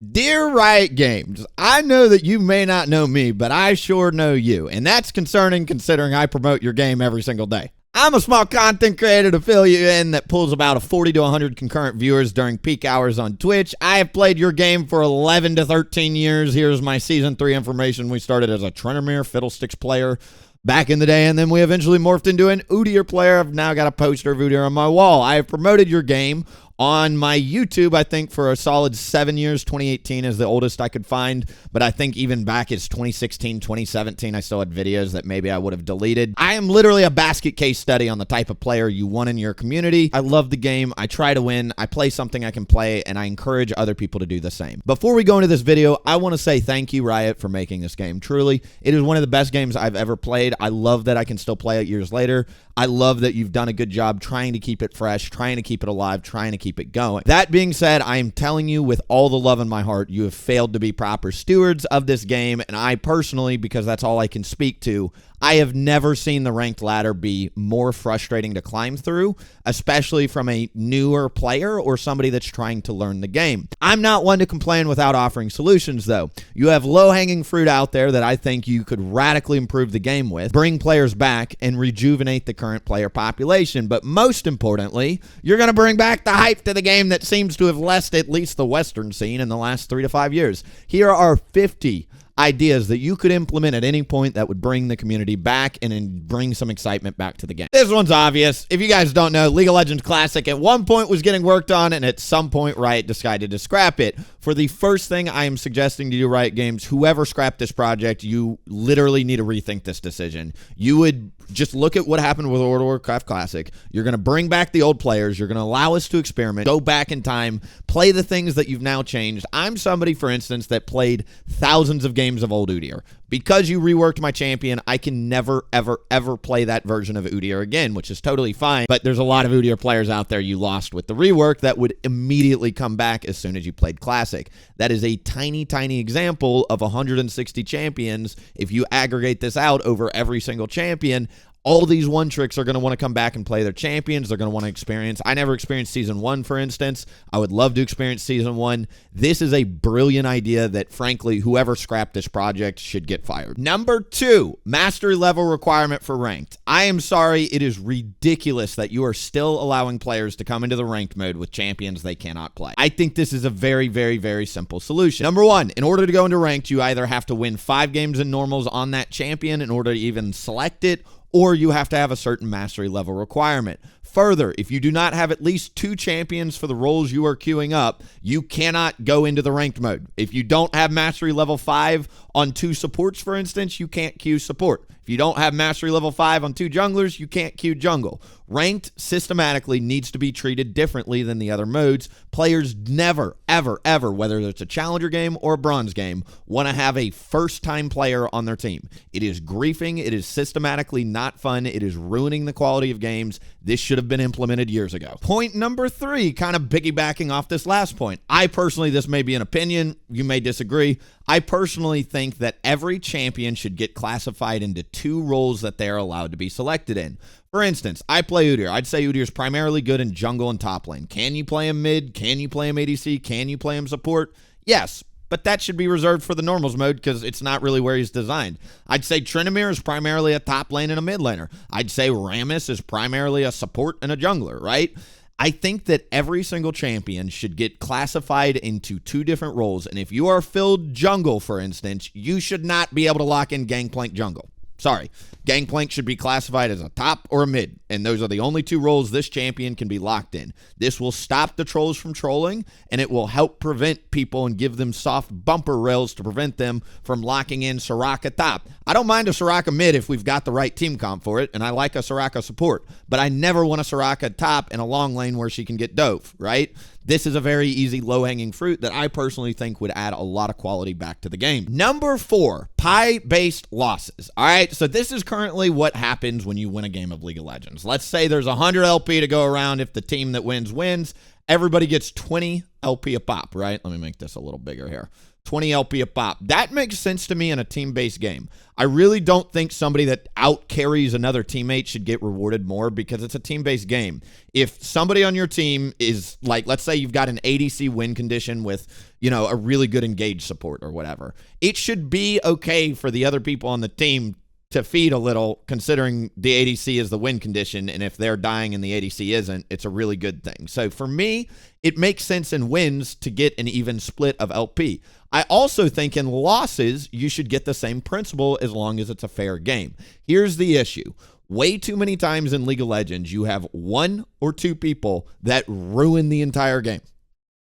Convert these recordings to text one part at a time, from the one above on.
Dear Riot Games, I know that you may not know me, but I sure know you, and that's concerning considering I promote your game every single day. I'm a small content creator to fill you in that pulls about a 40 to 100 concurrent viewers during peak hours on Twitch. I have played your game for 11 to 13 years. Here's my Season 3 information. We started as a Tribunal Fiddlesticks player back in the day, and then we eventually morphed into an Udyr player. I've now got a poster of Udyr on my wall. I have promoted your game on my YouTube, I think, for a solid 7 years. 2018 is the oldest I could find, but I think even back as 2016, 2017, I still had videos that maybe I would have deleted. I am literally a basket case study on the type of player you want in your community. I love the game. I try to win. I play something I can play, and I encourage other people to do the same. Before we go into this video, I want to say thank you, Riot, for making this game. Truly, it is one of the best games I've ever played. I love that I can still play it years later. I love that you've done a good job trying to keep it fresh, trying to keep it alive, trying to keep it going. That being said, I am telling you with all the love in my heart, you have failed to be proper stewards of this game, and I personally, because that's all I can speak to, I have never seen the ranked ladder be more frustrating to climb through, especially from a newer player or somebody that's trying to learn the game. I'm not one to complain without offering solutions, though. You have low-hanging fruit out there that I think you could radically improve the game with, bring players back, and rejuvenate the current player population. But most importantly, you're going to bring back the hype to the game that seems to have left at least the Western scene in the last 3 to 5 years. Here are 50 ideas that you could implement at any point that would bring the community back and then bring some excitement back to the game. This one's obvious. If you guys don't know, League of Legends Classic at one point was getting worked on, and at some point Riot decided to scrap it. For the first thing I am suggesting to you, Riot Games, whoever scrapped this project, you literally need to rethink this decision. You would just look at what happened with World of Warcraft Classic. You're going to bring back the old players. You're going to allow us to experiment, go back in time, play the things that you've now changed. I'm somebody, for instance, that played thousands of games of old Udyr. Because you reworked my champion, I can never, ever, ever play that version of Udyr again, which is totally fine. But there's a lot of Udyr players out there you lost with the rework that would immediately come back as soon as you played Classic. That is a tiny, tiny example of 160 champions. If you aggregate this out over every single champion, all these one tricks are going to want to come back and play their champions. They're going to want to experience. I never experienced Season 1, for instance. I would love to experience Season 1. This is a brilliant idea that, frankly, whoever scrapped this project should get fired. Number 2, mastery level requirement for ranked. I am sorry, it is ridiculous that you are still allowing players to come into the ranked mode with champions they cannot play. I think this is a very, very, very simple solution. Number 1, in order to go into ranked, you either have to win 5 games in normals on that champion in order to even select it, or you have to have a certain mastery level requirement. Further, if you do not have at least 2 champions for the roles you are queuing up, you cannot go into the ranked mode. If you don't have mastery level 5 on 2 supports, for instance, you can't queue support. If you don't have mastery level 5 on 2 junglers, you can't queue jungle. Ranked systematically needs to be treated differently than the other modes. Players never, ever, ever, whether it's a challenger game or a bronze game, want to have a first-time player on their team. It is griefing. It is systematically not fun. It is ruining the quality of games. This should have been implemented years ago. Point number 3, kind of piggybacking off this last point. I personally, this may be an opinion, you may disagree. I personally think that every champion should get classified into 2 roles that they are allowed to be selected in. For instance, I play Udyr. I'd say Udyr is primarily good in jungle and top lane. Can you play him mid? Can you play him ADC? Can you play him support? Yes, but that should be reserved for the normals mode because it's not really where he's designed. I'd say Tryndamere is primarily a top lane and a mid laner. I'd say Rammus is primarily a support and a jungler, right? I think that every single champion should get classified into 2 different roles, and if you are filled jungle, for instance, you should not be able to lock in Gangplank jungle. Sorry, Gangplank should be classified as a top or a mid, and those are the only 2 roles this champion can be locked in. This will stop the trolls from trolling, and it will help prevent people and give them soft bumper rails to prevent them from locking in Soraka top. I don't mind a Soraka mid if we've got the right team comp for it, and I like a Soraka support, but I never want a Soraka top in a long lane where she can get dove, right? This is a very easy low-hanging fruit that I personally think would add a lot of quality back to the game. Number 4, pie-based losses. All right, so this is currently what happens when you win a game of League of Legends. Let's say there's 100 LP to go around if the team that wins wins. everybody gets 20 LP a pop, right? Let me make this a little bigger here. 20 LP a pop. That makes sense to me in a team-based game. I really don't think somebody that out-carries another teammate should get rewarded more because it's a team-based game. If somebody on your team is like, let's say you've got an ADC win condition with, you know, a really good engage support or whatever, it should be okay for the other people on the team to feed a little, considering the ADC is the win condition, and if they're dying and the ADC isn't, it's a really good thing. So for me, it makes sense in wins to get an even split of LP. I also think in losses, you should get the same principle as long as it's a fair game. Here's the issue. Way too many times in League of Legends, you have 1 or 2 people that ruin the entire game.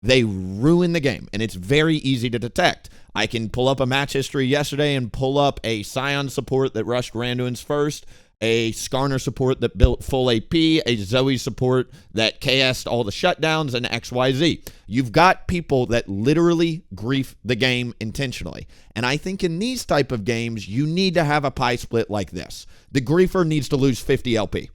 They ruin the game, and it's very easy to detect. I can pull up a match history yesterday and pull up a Sion support that rushed Randuin's first, a Skarner support that built full AP, a Zoe support that KS'd all the shutdowns, and XYZ. You've got people that literally grief the game intentionally. And I think in these type of games, you need to have a pie split like this. The griefer needs to lose 50 LP.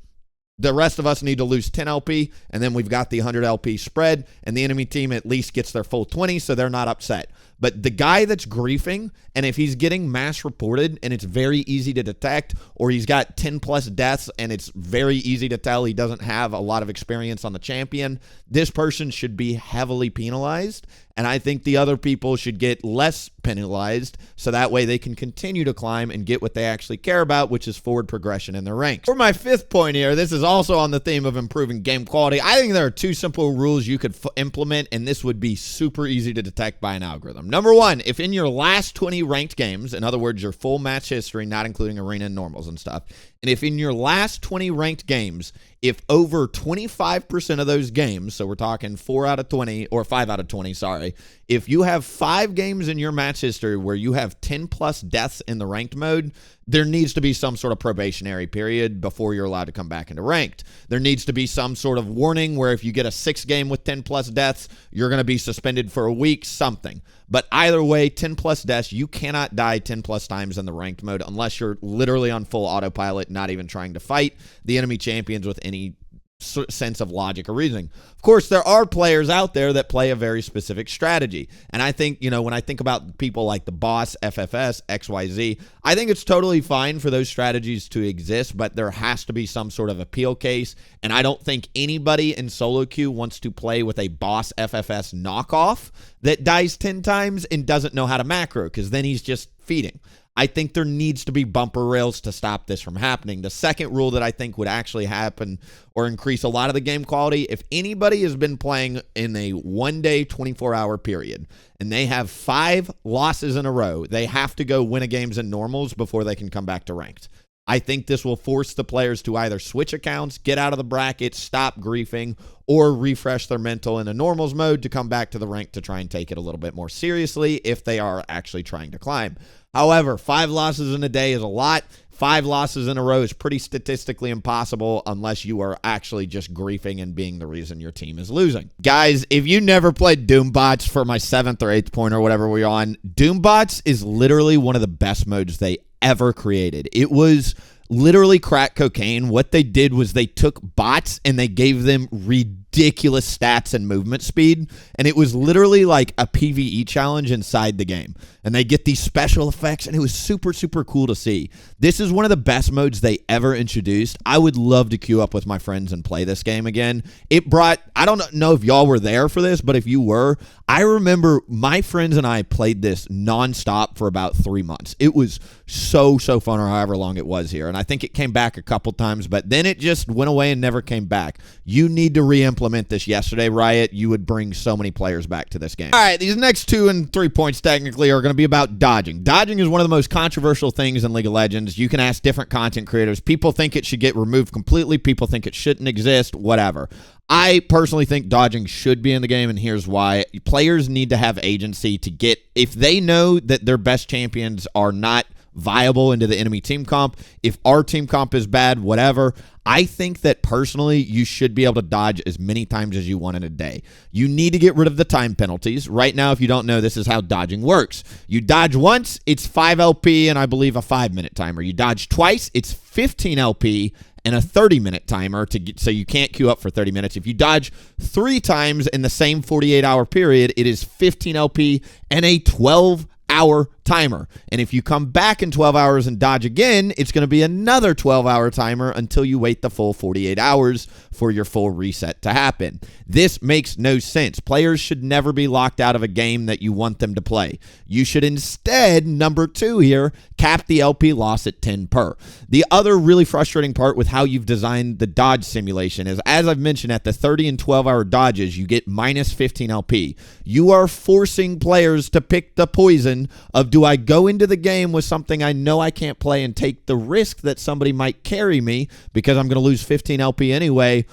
The rest of us need to lose 10 LP, and then we've got the 100 LP spread, and the enemy team at least gets their full 20, so they're not upset. But the guy that's griefing, and if he's getting mass reported and it's very easy to detect, or he's got 10 plus deaths and it's very easy to tell he doesn't have a lot of experience on the champion, this person should be heavily penalized. And I think the other people should get less penalized so that way they can continue to climb and get what they actually care about, which is forward progression in their ranks. For my 5th point here, this is also on the theme of improving game quality. I think there are 2 simple rules you could implement, and this would be super easy to detect by an algorithm. Number 1, if in your last 20 ranked games, in other words, your full match history, not including arena and normals and stuff, and if in your last 20 ranked games, if over 25% of those games, so we're talking 4 out of 20, or 5 out of 20, sorry, if you have 5 games in your match history where you have 10 plus deaths in the ranked mode, there needs to be some sort of probationary period before you're allowed to come back into ranked. There needs to be some sort of warning where if you get a 6 game with 10 plus deaths, you're going to be suspended for a week, something. But either way, 10 plus deaths, you cannot die 10 plus times in the ranked mode unless you're literally on full autopilot, not even trying to fight the enemy champions with any sense of logic or reasoning. Of course, there are players out there that play a very specific strategy. And I think, you know, when I think about people like the Boss, FFS, XYZ, I think it's totally fine for those strategies to exist, but there has to be some sort of appeal case. And I don't think anybody in solo queue wants to play with a Boss FFS knockoff that dies 10 times and doesn't know how to macro, because then he's just feeding. I think there needs to be bumper rails to stop this from happening. The second rule that I think would actually happen or increase a lot of the game quality, if anybody has been playing in a 1-day, 24-hour period, and they have 5 losses in a row, they have to go win a games in normals before they can come back to ranked. I think this will force the players to either switch accounts, get out of the bracket, stop griefing, or refresh their mental in a normals mode to come back to the rank to try and take it a little bit more seriously if they are actually trying to climb. However, 5 losses in a day is a lot. 5 losses in a row is pretty statistically impossible unless you are actually just griefing and being the reason your team is losing. Guys, if you never played Doombots, for my 7th or 8th point or whatever we're on, Doombots is literally one of the best modes they ever created. It was literally crack cocaine. What they did was they took bots and they gave them ridiculous stats and movement speed, and it was literally like a PvE challenge inside the game. And they get these special effects, and it was super, super cool to see. This is one of the best modes they ever introduced. I would love to queue up with my friends and play this game again. It brought, I don't know if y'all were there for this, but if you were, I remember my friends and I played this nonstop for about 3 months. It was so fun, or however long it was here. And I think it came back a couple times, but then it just went away and never came back. You need to re-implement this yesterday, Riot. You would bring so many players back to this game. All right, these next 2 and 3 points technically are going to be about dodging. Dodging is one of the most controversial things in League of Legends. You can ask different content creators. People think it should get removed completely. People think it shouldn't exist, whatever. I personally think dodging should be in the game, and here's why. Players need to have agency to get, if they know that their best champions are not viable into the enemy team comp, if our team comp is bad, whatever, I think that personally you should be able to dodge as many times as you want in a day. You need to get rid of the time penalties. Right now, if you don't know, this is how dodging works. You dodge once, it's 5 LP and I believe a 5-minute timer. You dodge twice, it's 15 LP and a 30-minute timer so you can't queue up for 30 minutes. If you dodge 3 times in the same 48-hour period, it is 15 LP and a 12-hour timer. And if you come back in 12 hours and dodge again, it's going to be another 12-hour timer until you wait the full 48 hours for your full reset to happen. This makes no sense. Players should never be locked out of a game that you want them to play. You should instead, number 2 here, cap the LP loss at 10 per. The other really frustrating part with how you've designed the dodge simulation is, as I've mentioned, at the 30 and 12-hour dodges, you get minus 15 LP. You are forcing players to pick the poison of, do I go into the game with something I know I can't play and take the risk that somebody might carry me because I'm going to lose 15 LP anyway,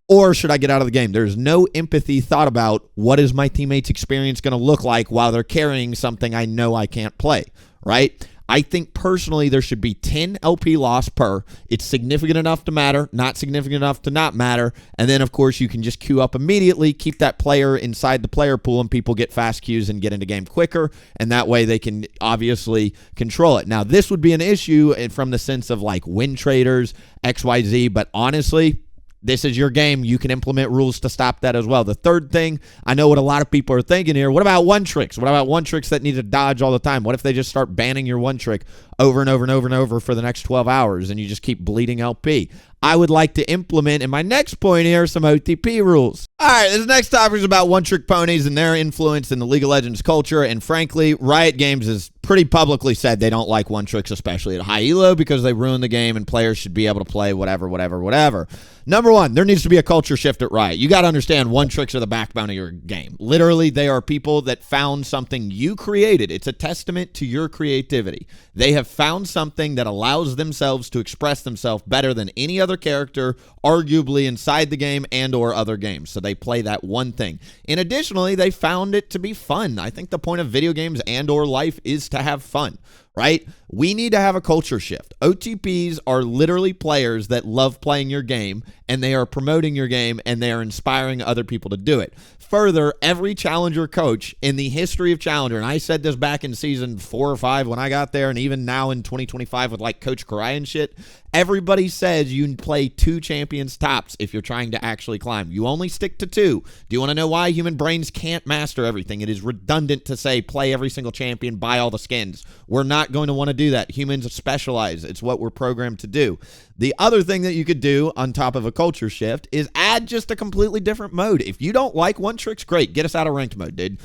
or should I get out of the game? There's no empathy thought about what is my teammates' experience going to look like while they're carrying something I know I can't play, right? I think personally there should be 10 LP loss per. It's significant enough to matter, not significant enough to not matter. And then, of course, you can just queue up immediately, keep that player inside the player pool, and people get fast queues and get into game quicker. And that way they can obviously control it. Now, this would be an issue from the sense of like Wintraders, XYZ, but honestly, this is your game. You can implement rules to stop that as well. The third thing, I know what a lot of people are thinking here. What about one tricks? What about one tricks that need to dodge all the time? What if they just start banning your one trick over and over and over and over for the next 12 hours and you just keep bleeding LP? I would like to implement, in my next point here, some OTP rules. All right, this next topic is about one-trick ponies and their influence in the League of Legends culture. And frankly, Riot Games has pretty publicly said they don't like one-tricks, especially at high elo, because they ruin the game and players should be able to play whatever. Number one, there needs to be a culture shift at Riot. You got to understand, one-tricks are the backbone of your game. Literally, they are people that found something you created. It's a testament to your creativity. They have found something that allows themselves to express themselves better than any other character, arguably inside the game and or other games. So they play that one thing. And additionally, they found it to be fun. I think the point of video games and or life is to have fun, right? We need to have a culture shift. OTPs are literally players that love playing your game, and they are promoting your game, and they are inspiring other people to do it. Further, every Challenger coach in the history of Challenger, and I said this back in season 4 or 5 when I got there, and even now in 2025 with like Coach Karai and shit, everybody says you play 2 champions tops if you're trying to actually climb. You only stick to 2. Do you want to know why? Human brains can't master everything. It is redundant to say play every single champion, buy all the skins. We're not going to want to do that. Humans specialize. It's what we're programmed to do. The other thing that you could do on top of a culture shift is add just a completely different mode. If you don't like one tricks, great. Get us out of ranked mode, dude.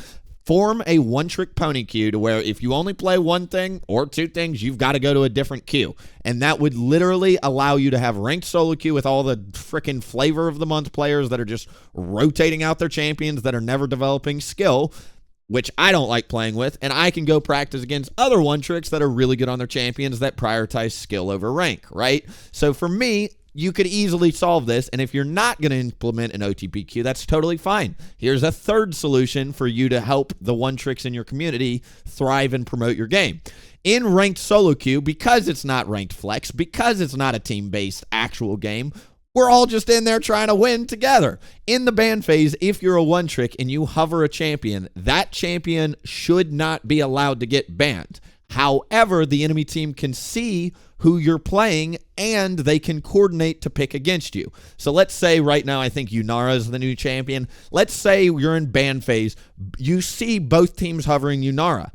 Form a one-trick pony queue to where if you only play one thing or 2 things, you've got to go to a different queue. And that would literally allow you to have ranked solo queue with all the freaking flavor of the month players that are just rotating out their champions that are never developing skill, which I don't like playing with, and I can go practice against other one-tricks that are really good on their champions that prioritize skill over rank, right? So for me, you could easily solve this, and if you're not going to implement an OTP queue, that's totally fine. Here's a third solution for you to help the one-tricks in your community thrive and promote your game. In ranked solo queue, because it's not ranked flex, because it's not a team-based actual game, we're all just in there trying to win together. In the ban phase, if you're a one-trick and you hover a champion, that champion should not be allowed to get banned. However, the enemy team can see who you're playing and they can coordinate to pick against you. So let's say right now I think Udyr is the new champion. Let's say you're in ban phase. You see both teams hovering Udyr.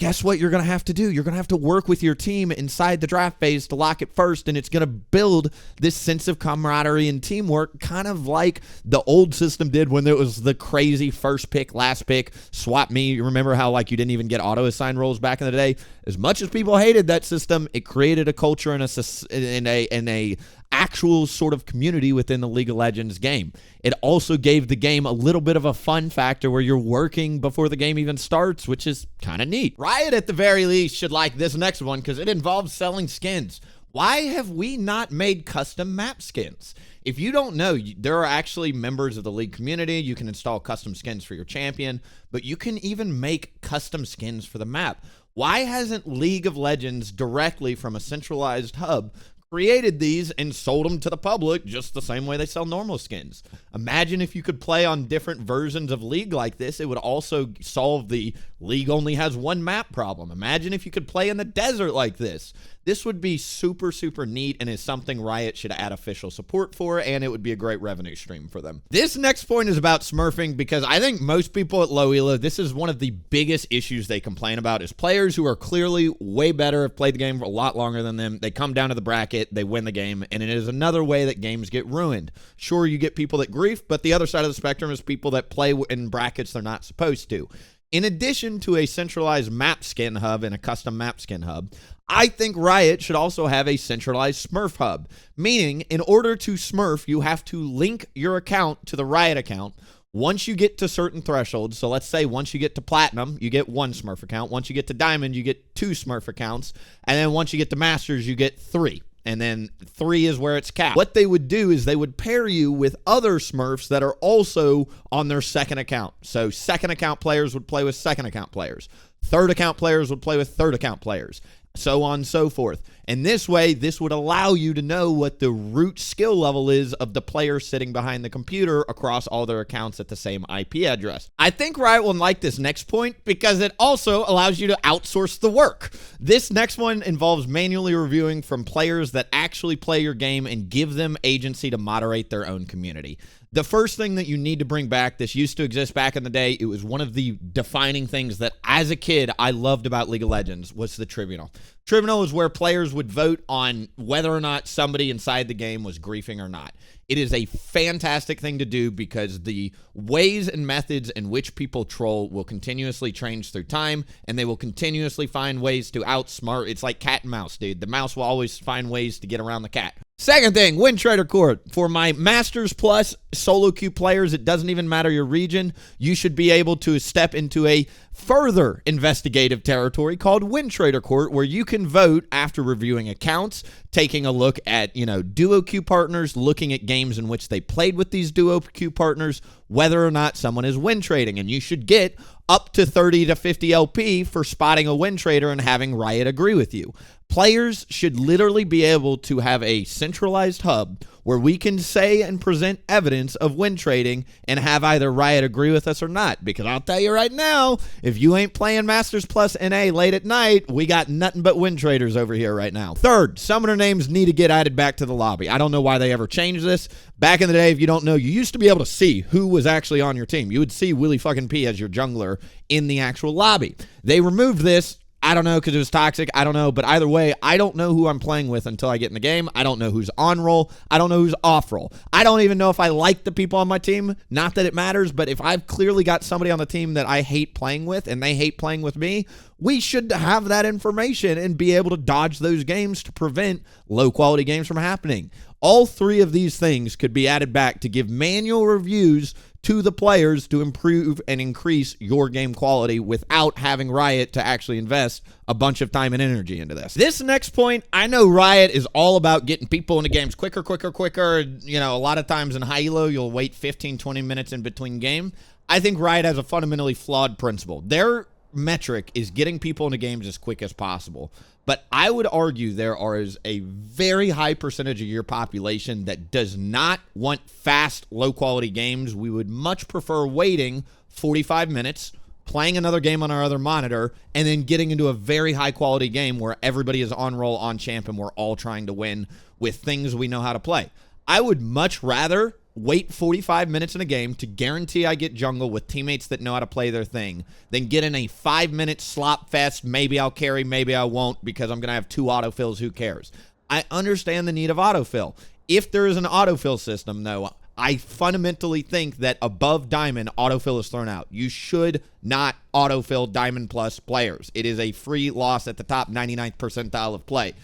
Guess what you're going to have to do? You're going to have to work with your team inside the draft phase to lock it first, and it's going to build this sense of camaraderie and teamwork, kind of like the old system did when there was the crazy first pick, last pick, swap me. You remember how like you didn't even get auto-assigned roles back in the day? As much as people hated that system, it created a culture and a actual sort of community within the League of Legends game. It also gave the game a little bit of a fun factor where you're working before the game even starts, which is kind of neat. Riot, at the very least, should like this next one because it involves selling skins. Why have we not made custom map skins? If you don't know, there are actually members of the League community. You can install custom skins for your champion, but you can even make custom skins for the map. Why hasn't League of Legends directly from a centralized hub created these and sold them to the public just the same way they sell normal skins. Imagine if you could play on different versions of League like this. It would also solve the League only has one map problem. Imagine if you could play in the desert like this. This would be super, super neat and is something Riot should add official support for, and it would be a great revenue stream for them. This next point is about smurfing because I think most people at low elo, this is one of the biggest issues they complain about is players who are clearly way better, have played the game for a lot longer than them. They come down to the bracket, they win the game, and it is another way that games get ruined. Sure, you get people that grief, but the other side of the spectrum is people that play in brackets they're not supposed to. In addition to a centralized map skin hub and a custom map skin hub, I think Riot should also have a centralized Smurf hub, meaning in order to Smurf, you have to link your account to the Riot account. Once you get to certain thresholds, so let's say once you get to Platinum, you get 1 Smurf account. Once you get to Diamond, you get 2 Smurf accounts. And then once you get to Masters, you get 3. And then 3 is where it's capped. What they would do is they would pair you with other Smurfs that are also on their second account. So second account players would play with second account players. Third account players would play with third account players. So on and so forth. And this way, this would allow you to know what the root skill level is of the player sitting behind the computer across all their accounts at the same IP address. I think Riot will like this next point because it also allows you to outsource the work. This next one involves manually reviewing from players that actually play your game and give them agency to moderate their own community. The first thing that you need to bring back, this used to exist back in the day, it was one of the defining things that as a kid I loved about League of Legends, was the Tribunal. Tribunal is where players would vote on whether or not somebody inside the game was griefing or not. It is a fantastic thing to do because the ways and methods in which people troll will continuously change through time, and they will continuously find ways to outsmart. It's like cat and mouse, dude. The mouse will always find ways to get around the cat. Second thing, Wintrader Court. For my Masters Plus solo queue players, it doesn't even matter your region. You should be able to step into a further investigative territory called Wintrader Court, where you can vote after reviewing accounts, taking a look at, duo queue partners, looking at games in which they played with these duo queue partners, whether or not someone is win trading. And you should get up to 30 to 50 LP for spotting a win trader and having Riot agree with you. Players should literally be able to have a centralized hub where we can say and present evidence of win trading and have either Riot agree with us or not. Because I'll tell you right now, if you ain't playing Masters Plus NA late at night, we got nothing but win traders over here right now. Third, summoner names need to get added back to the lobby. I don't know why they ever changed this. Back in the day, if you don't know, you used to be able to see who was actually on your team. You would see WillieP as your jungler in the actual lobby. They removed this. I don't know because it was toxic. I don't know. But either way, I don't know who I'm playing with until I get in the game. I don't know who's on roll. I don't know who's off roll. I don't even know if I like the people on my team. Not that it matters, but if I've clearly got somebody on the team that I hate playing with and they hate playing with me, we should have that information and be able to dodge those games to prevent low quality games from happening. All 3 of these things could be added back to give manual reviews to the players to improve and increase your game quality without having Riot to actually invest a bunch of time and energy into this. This next point, I know Riot is all about getting people into games quicker. A lot of times in high elo, you'll wait 15, 20 minutes in between game. I think Riot has a fundamentally flawed principle. Their metric is getting people into games as quick as possible. But I would argue there is a very high percentage of your population that does not want fast, low-quality games. We would much prefer waiting 45 minutes, playing another game on our other monitor, and then getting into a very high-quality game where everybody is on roll, on champ, and we're all trying to win with things we know how to play. I would much rather wait 45 minutes in a game to guarantee I get jungle with teammates that know how to play their thing, then get in a 5-minute slop fest. Maybe I'll carry, maybe I won't because I'm going to have 2 autofills. Who cares? I understand the need of autofill. If there is an autofill system, though, I fundamentally think that above Diamond, autofill is thrown out. You should not autofill Diamond Plus players. It is a free loss at the top 99th percentile of play.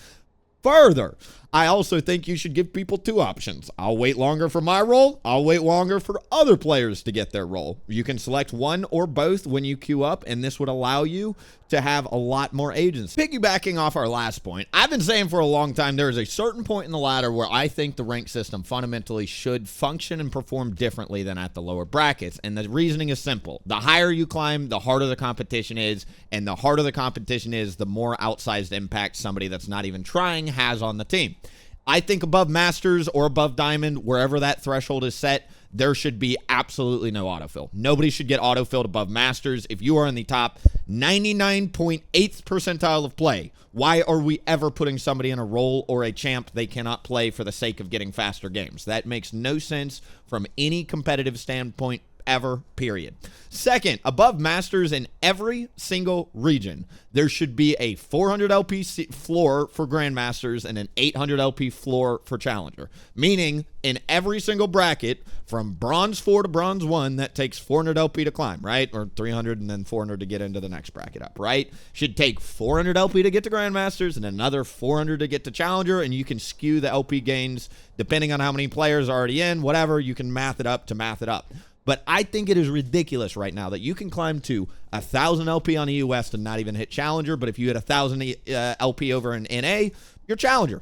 Further, I also think you should give people 2 options. I'll wait longer for my role. I'll wait longer for other players to get their role. You can select one or both when you queue up, and this would allow you to have a lot more agency. Piggybacking off our last point, I've been saying for a long time there is a certain point in the ladder where I think the rank system fundamentally should function and perform differently than at the lower brackets, and the reasoning is simple. The higher you climb, the harder the competition is, and the harder the competition is, the more outsized impact somebody that's not even trying has on the team. I think above Masters or above Diamond, wherever that threshold is set, there should be absolutely no autofill. Nobody should get autofilled above Masters. If you are in the top 99.8th percentile of play, why are we ever putting somebody in a role or a champ they cannot play for the sake of getting faster games? That makes no sense from any competitive standpoint ever, period. Second, above Masters in every single region, there should be a 400 LP floor for Grandmasters and an 800 LP floor for Challenger. Meaning, in every single bracket, from Bronze 4 to Bronze 1, that takes 400 LP to climb, right? Or 300 and then 400 to get into the next bracket up, right? Should take 400 LP to get to Grandmasters and another 400 to get to Challenger, and you can skew the LP gains depending on how many players are already in, whatever, you can math it up to math it up. But I think it is ridiculous right now that you can climb to 1,000 LP on the US and not even hit Challenger, but if you hit 1,000 LP over in NA, you're Challenger.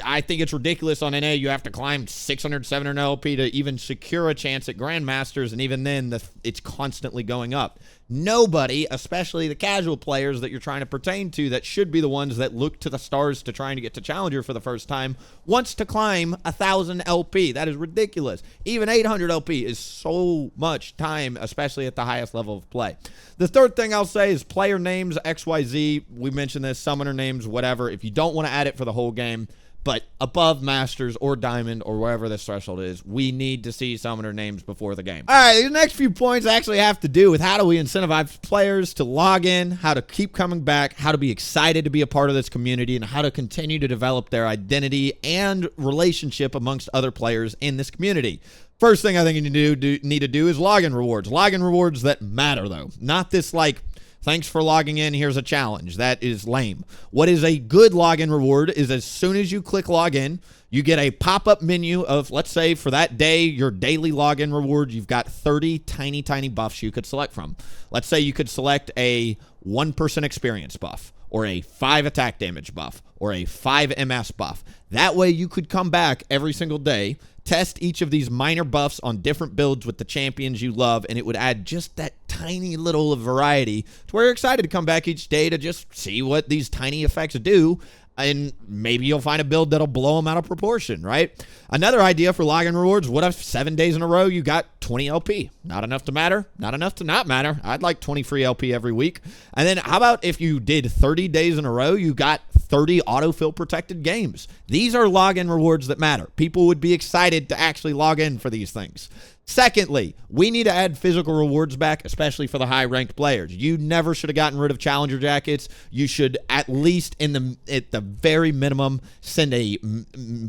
I think it's ridiculous on NA. You have to climb 600, 700 LP to even secure a chance at Grandmasters, and even then, it's constantly going up. Nobody, especially the casual players that you're trying to pertain to, that should be the ones that look to the stars to trying to get to Challenger for the first time, wants to climb 1,000 LP. That is ridiculous. Even 800 LP is so much time, especially at the highest level of play. The third thing I'll say is player names, XYZ. We mentioned this, summoner names, whatever. If you don't want to add it for the whole game, but above Masters or Diamond or wherever this threshold is, we need to see summoner names before the game. All right, the next few points actually have to do with how do we incentivize players to log in, how to keep coming back, how to be excited to be a part of this community, and how to continue to develop their identity and relationship amongst other players in this community. First thing I think you need to do is login rewards. Login rewards that matter, though. Not this, like, thanks for logging in, here's a challenge. That is lame. What is a good login reward is as soon as you click login, you get a pop-up menu of, let's say, for that day, your daily login reward, you've got 30 tiny, tiny buffs you could select from. Let's say you could select a 1% experience buff, or a 5 attack damage buff, or a 5 MS buff. That way you could come back every single day, test each of these minor buffs on different builds with the champions you love, and it would add just that tiny little variety to where you're excited to come back each day to just see what these tiny effects do, and maybe you'll find a build that'll blow them out of proportion, right? Another idea for login rewards, what if 7 days in a row you got 20 LP? Not enough to matter, not enough to not matter. I'd like 20 free LP every week. And then how about if you did 30 days in a row, you got 30 autofill protected games? These are login rewards that matter. People would be excited to actually log in for these things. Secondly, we need to add physical rewards back, especially for the high-ranked players. You never should have gotten rid of Challenger jackets. You should at least, at the very minimum, send a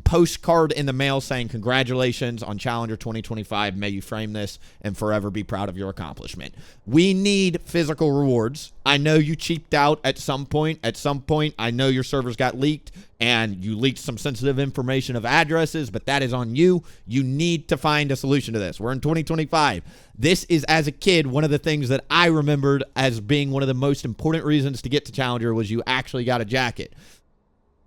postcard in the mail saying, congratulations on Challenger 2025. May you frame this and forever be proud of your accomplishment. We need physical rewards. I know you cheaped out at some point. At some point, I know your servers got leaked, and you leaked some sensitive information of addresses, but that is on you. You need to find a solution to this. We're in 2025. This is, as a kid, one of the things that I remembered as being one of the most important reasons to get to Challenger was you actually got a jacket.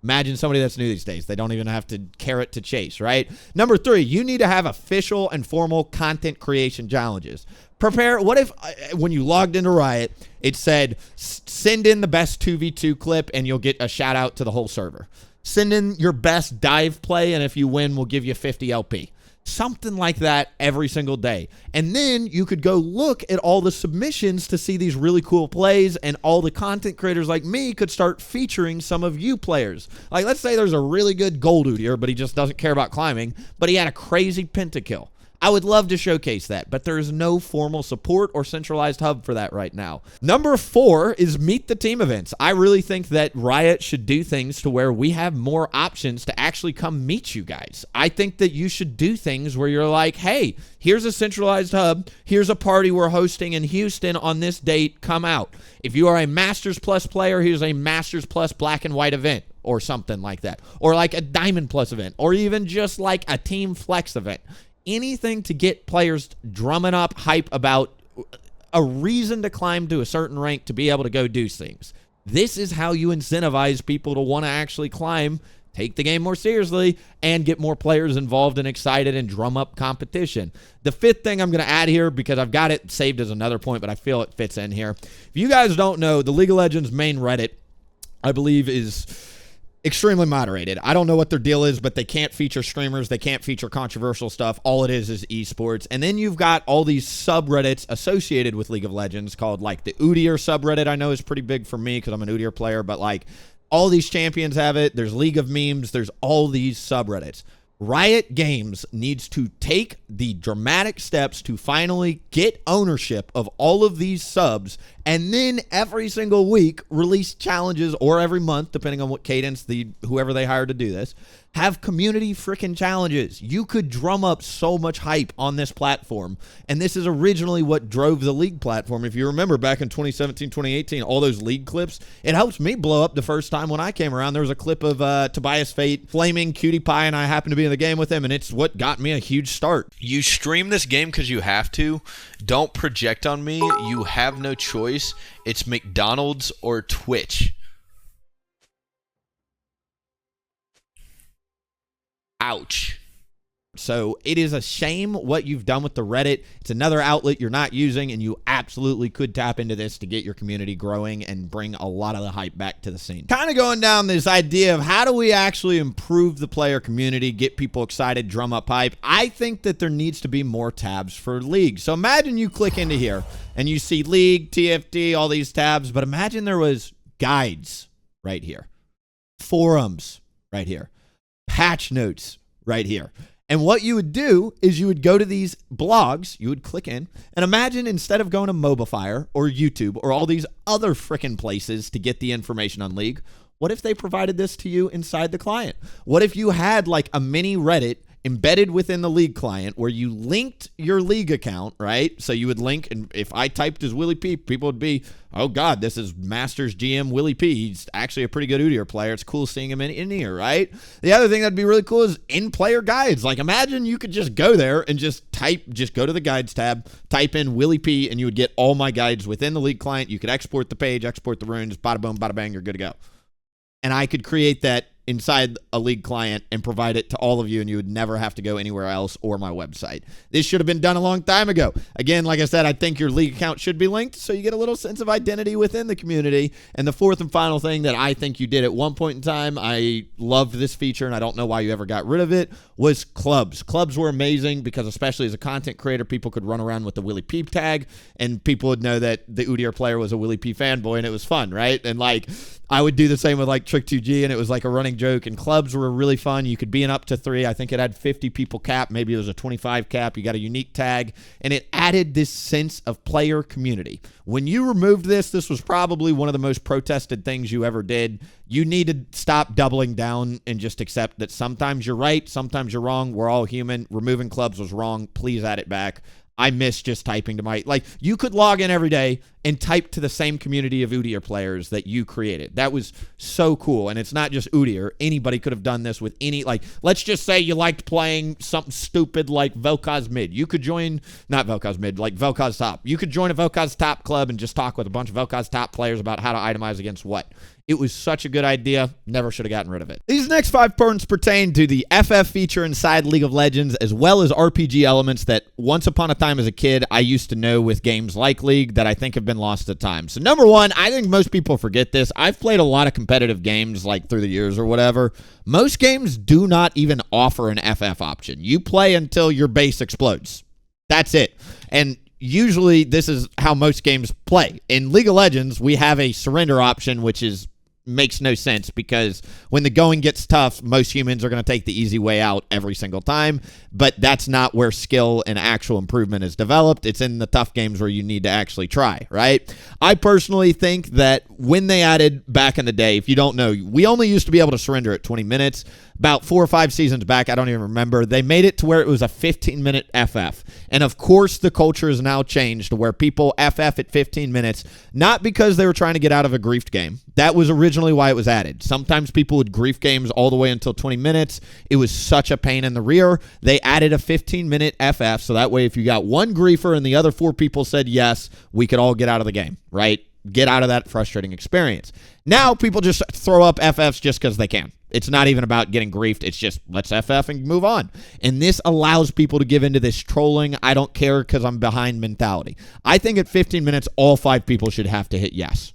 Imagine somebody that's new these days. They don't even have to carrot to chase, right? Number 3, you need to have official and formal content creation challenges. Prepare, what if when you logged into Riot, it said, send in the best 2v2 clip and you'll get a shout out to the whole server. Send in your best dive play, and if you win, we'll give you 50 LP. Something like that every single day. And then you could go look at all the submissions to see these really cool plays, and all the content creators like me could start featuring some of you players. Like, let's say there's a really good gold Udyr, but he just doesn't care about climbing, but he had a crazy pentakill. I would love to showcase that, but there is no formal support or centralized hub for that right now. Number 4 is meet the team events. I really think that Riot should do things to where we have more options to actually come meet you guys. I think that you should do things where you're like, hey, here's a centralized hub. Here's a party we're hosting in Houston on this date. Come out. If you are a Masters Plus player, here's a Masters Plus black and white event, or something like that. Or like a Diamond Plus event, or even just like a Team Flex event. Anything to get players drumming up hype about a reason to climb to a certain rank to be able to go do things. This is how you incentivize people to want to actually climb, take the game more seriously, and get more players involved and excited and drum up competition. The 5th thing I'm going to add here, because I've got it saved as another point, but I feel it fits in here. If you guys don't know, the League of Legends main Reddit, I believe, is extremely moderated. I don't know what their deal is, but they can't feature streamers. They can't feature controversial stuff. All it is esports. And then you've got all these subreddits associated with League of Legends called like the Udyr subreddit. I know is pretty big for me because I'm an Udyr player, but like all these champions have it. There's League of Memes. There's all these subreddits. Riot Games needs to take the dramatic steps to finally get ownership of all of these subs, and then every single week release challenges, or every month, depending on what cadence whoever they hired to do this, have community freaking challenges. You could drum up so much hype on this platform, and this is originally what drove the League platform. If you remember back in 2017, 2018, all those League clips, it helped me blow up the first time when I came around. There was a clip of Tobias Fate flaming Cutie Pie, and I happened to be in the game with him, and it's what got me a huge start. You stream this game because you have to. Don't project on me. You have no choice. It's McDonald's or Twitch. Ouch. So it is a shame what you've done with the Reddit. It's another outlet you're not using, and you absolutely could tap into this to get your community growing and bring a lot of the hype back to the scene. Kind of going down this idea of how do we actually improve the player community, get people excited, drum up hype. I think that there needs to be more tabs for League. So imagine you click into here and you see League, TFT, all these tabs, but imagine there was guides right here, forums right here, patch notes right here. And what you would do is you would go to these blogs, you would click in, and imagine instead of going to MobiFire or YouTube or all these other frickin' places to get the information on League, what if they provided this to you inside the client? What if you had like a mini Reddit embedded within the League client where you linked your League account, right? So you would link, and if I typed as WillieP, people would be, oh God, this is Masters GM WillieP. He's actually a pretty good Udyr player. It's cool seeing him in here, right? The other thing that'd be really cool is in-player guides. Like imagine you could just go there and just go to the guides tab, type in WillieP, and you would get all my guides within the League client. You could export the page, export the runes, bada boom, bada bang, you're good to go. And I could create that inside a League client and provide it to all of you, and you would never have to go anywhere else or my website. This should have been done a long time ago. Again, like I said, I think your League account should be linked so you get a little sense of identity within the community. And the fourth and final thing that I think you did at one point in time, I loved this feature and I don't know why you ever got rid of it, was clubs. Clubs were amazing because especially as a content creator, people could run around with the WillieP tag and people would know that the Udyr player was a WillieP fanboy, and it was fun, right? And like I would do the same with like Trick2G, and it was like a running joke. And clubs were really fun. You could be in up to 3. I think it had 50 people cap. Maybe it was a 25 cap. You got a unique tag, and it added this sense of player community. When you removed this was probably one of the most protested things you ever did. You need to stop doubling down and just accept that sometimes you're right, sometimes you're wrong. We're all human. Removing clubs was wrong. Please add it back. I miss just typing to my, like, you could log in every day and type to the same community of Udyr players that you created. That was so cool. And it's not just Udyr. Anybody could have done this with any, like, let's just say you liked playing something stupid like Vel'Koz Mid. You could join, not Vel'Koz Mid, like Vel'Koz Top. You could join a Vel'Koz Top club and just talk with a bunch of Vel'Koz Top players about how to itemize against what. It was such a good idea. Never should have gotten rid of it. These next 5 points pertain to the FF feature inside League of Legends, as well as RPG elements that once upon a time as a kid, I used to know with games like League that I think have been lost at times. So number 1, I think most people forget this. I've played a lot of competitive games like through the years or whatever. Most games do not even offer an FF option. You play until your base explodes. That's it. And usually this is how most games play. In League of Legends, we have a surrender option, which makes no sense because when the going gets tough, most humans are going to take the easy way out every single time, but that's not where skill and actual improvement is developed. It's in the tough games where you need to actually try, right? I personally think that when they added back in the day, if you don't know, we only used to be able to surrender at 20 minutes. About 4 or 5 seasons back, I don't even remember, they made it to where it was a 15-minute FF. And of course, the culture has now changed to where people FF at 15 minutes, not because they were trying to get out of a griefed game. That was originally why it was added. Sometimes people would grief games all the way until 20 minutes. It was such a pain in the rear. They added a 15-minute FF, so that way if you got one griefer and the other 4 people said yes, we could all get out of the game, right? Get out of that frustrating experience. Now people just throw up FFs just because they can. It's not even about getting griefed. It's just, let's FF and move on. And this allows people to give into this trolling, I don't care because I'm behind mentality. I think at 15 minutes, all 5 people should have to hit yes.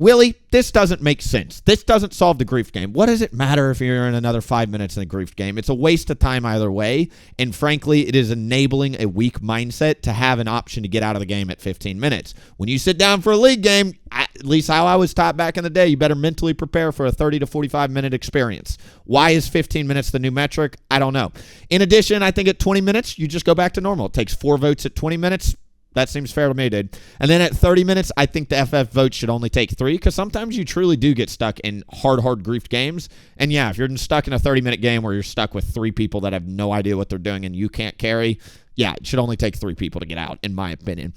Willie, this doesn't make sense. This doesn't solve the grief game. What does it matter if you're in another 5 minutes in the grief game? It's a waste of time either way, and frankly, it is enabling a weak mindset to have an option to get out of the game at 15 minutes. When you sit down for a league game, at least how I was taught back in the day, you better mentally prepare for a 30 to 45-minute experience. Why is 15 minutes the new metric? I don't know. In addition, I think at 20 minutes, you just go back to normal. It takes 4 votes at 20 minutes. That seems fair to me, dude. And then at 30 minutes, I think the FF vote should only take 3 because sometimes you truly do get stuck in hard grief games. And yeah, if you're stuck in a 30-minute game where you're stuck with 3 people that have no idea what they're doing and you can't carry, yeah, it should only take 3 people to get out, in my opinion.